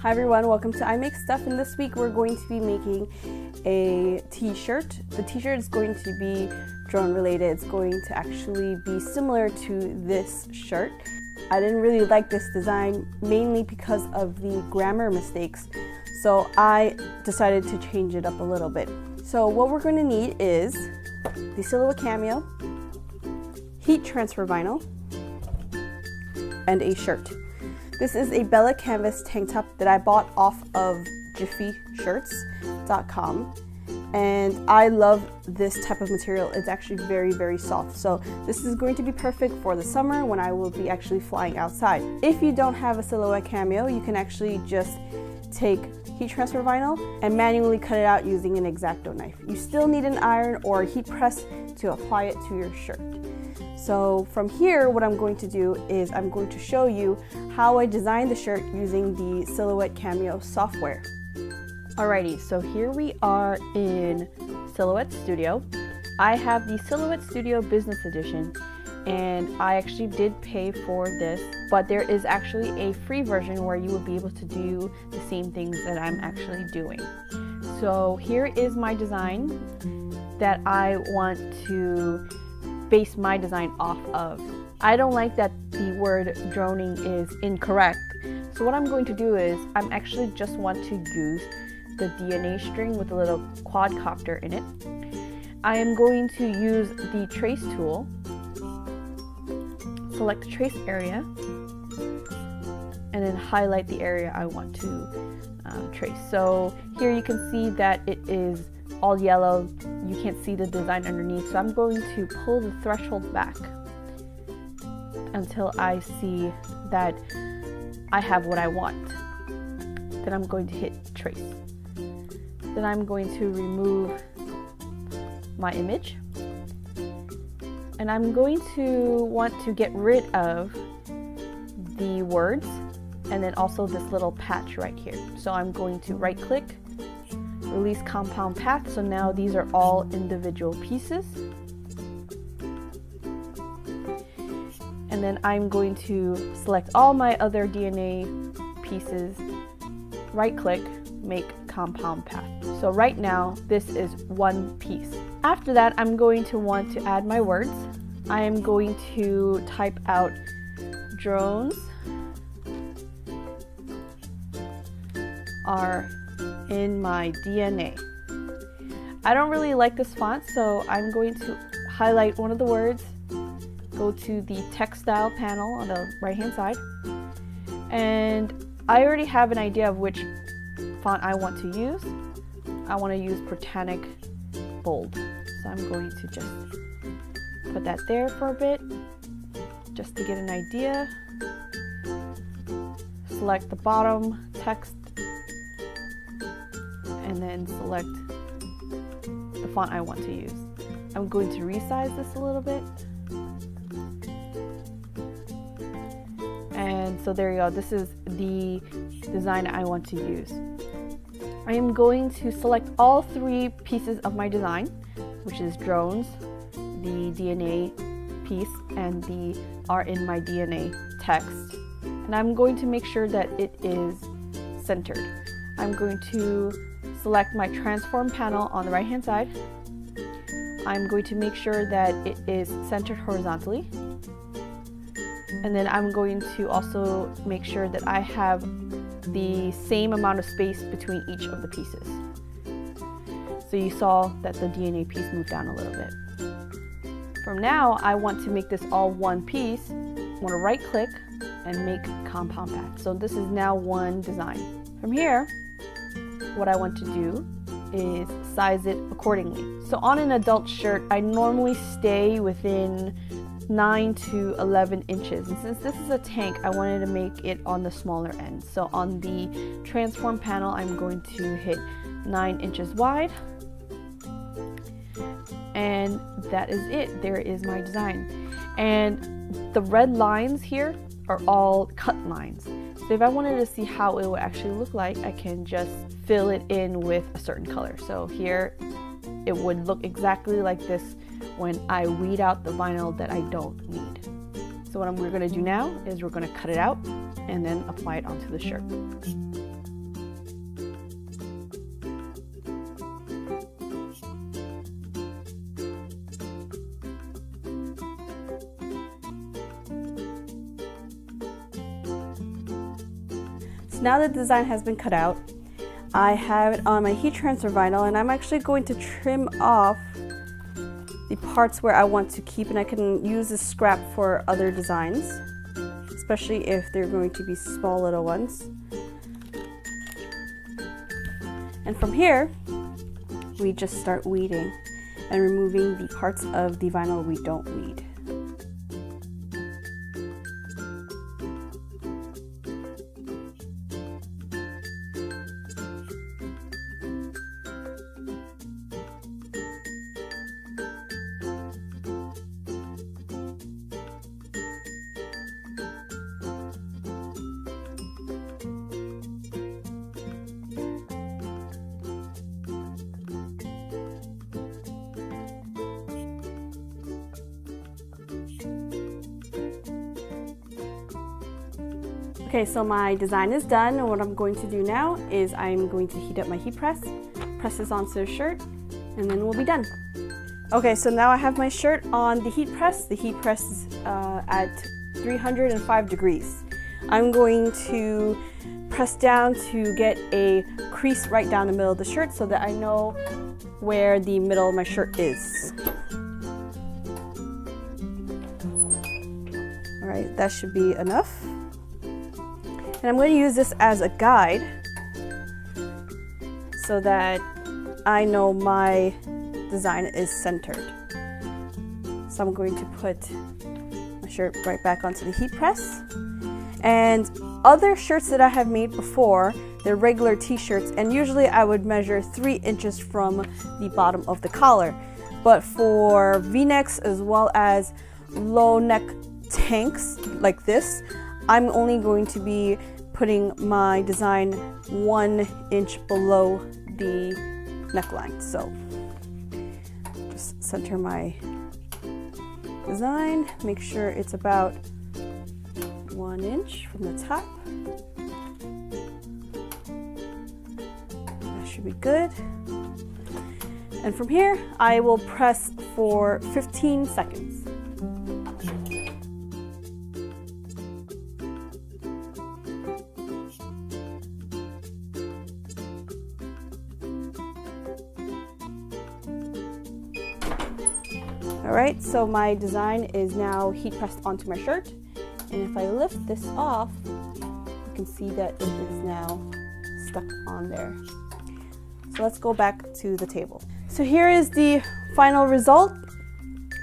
Hi everyone, welcome to I Make Stuff, and this week we're going to be making a t-shirt. The t-shirt is going to be drone related. It's going to actually be similar to this shirt. I didn't really like this design mainly because of the grammar mistakes, so I decided to change it up a little bit. So what we're going to need is the silhouette cameo, heat transfer vinyl, and a shirt. This is a Bella canvas tank top that I bought off of jiffyshirts.com, and I love this type of material. It's actually very soft, so this is going to be perfect for the summer when I will be actually flying outside. If you don't have a silhouette cameo, you can actually just take heat transfer vinyl and manually cut it out using an X-Acto knife. You still need an iron or a heat press to apply it to your shirt. So from here, what I'm going to do is I'm going to show you how I designed the shirt using the Silhouette Cameo software. Alrighty, so here we are in Silhouette Studio. I have the Silhouette Studio Business Edition, and I actually did pay for this, but there is actually a free version where you will be able to do the same things that I'm actually doing. So here is my design that I want to base my design off of. I don't like that the word droning is incorrect, so what I'm going to do is I'm actually just want to use the DNA string with a little quadcopter in it. I am going to use the trace tool, select the trace area, and then highlight the area I want to trace. So here you can see that it is all yellow. You can't see the design underneath, so I'm going to pull the threshold back until I see that I have what I want. Then I'm going to hit trace. Then I'm going to remove my image, and I'm going to want to get rid of the words and then also this little patch right here. So I'm going to right click, release compound path, so now these are all individual pieces. And then I'm going to select all my other DNA pieces, right click, make compound path. So right now this is one piece. After that, I'm going to want to add my words. I am going to type out drones are in my DNA. I don't really like this font, so I'm going to highlight one of the words, go to the text style panel on the right hand side, and I already have an idea of which font I want to use. I want to use Britannic Bold, so I'm going to just put that there for a bit just to get an idea. Select the bottom text and then select the font I want to use. I'm going to resize this a little bit. And so there you go. This is the design I want to use. I am going to select all three pieces of my design, which is drones, the DNA piece, and the are in my DNA text. And I'm going to make sure that it is centered. I'm going to select my transform panel on the right hand side. I'm going to make sure that it is centered horizontally. And then I'm going to also make sure that I have the same amount of space between each of the pieces. So you saw that the DNA piece moved down a little bit. From now, I want to make this all one piece. I want to right click and make compound path. So this is now one design. From here, what I want to do is size it accordingly. So on an adult shirt, I normally stay within 9 to 11 inches. And since this is a tank, I wanted to make it on the smaller end. So on the transform panel, I'm going to hit 9 inches wide. And that is it. There is my design. And the red lines here are all cut lines. So if I wanted to see how it would actually look like, I can just fill it in with a certain color. So here, it would look exactly like this when I weed out the vinyl that I don't need. So what we're going to do now is we're going to cut it out and then apply it onto the shirt. So now the design has been cut out, I have it on my heat transfer vinyl, and I'm actually going to trim off the parts where I want to keep, and I can use this scrap for other designs, especially if they're going to be small little ones. And from here, we just start weeding and removing the parts of the vinyl we don't need. Okay, so my design is done, and what I'm going to do now is I'm going to heat up my heat press this onto the shirt, and then we'll be done. Okay, so now I have my shirt on the heat press. The heat press is at 305 degrees. I'm going to press down to get a crease right down the middle of the shirt so that I know where the middle of my shirt is. All right, that should be enough. And I'm going to use this as a guide so that I know my design is centered. So I'm going to put my shirt right back onto the heat press. And other shirts that I have made before, they're regular t-shirts, and usually I would measure 3 inches from the bottom of the collar. But for v-necks as well as low neck tanks like this, I'm only going to be putting my design 1 inch below the neckline. So just center my design, make sure it's about 1 inch from the top. That should be good. And from here, I will press for 15 seconds. Alright, so my design is now heat pressed onto my shirt, and if I lift this off, you can see that it is now stuck on there. So let's go back to the table. So here is the final result.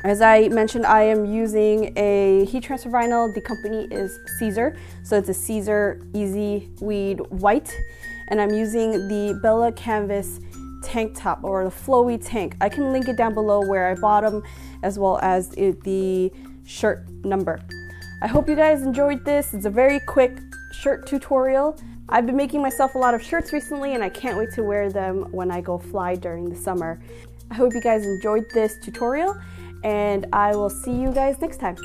As I mentioned, I am using a heat transfer vinyl. The company is Caesar, so it's a Caesar Easy Weed White, and I'm using the Bella Canvas tank top, or the flowy tank. I can link it down below where I bought them, as well as the shirt number. I hope you guys enjoyed this. It's a very quick shirt tutorial. I've been making myself a lot of shirts recently, and I can't wait to wear them when I go fly during the summer. I hope you guys enjoyed this tutorial, and I will see you guys next time.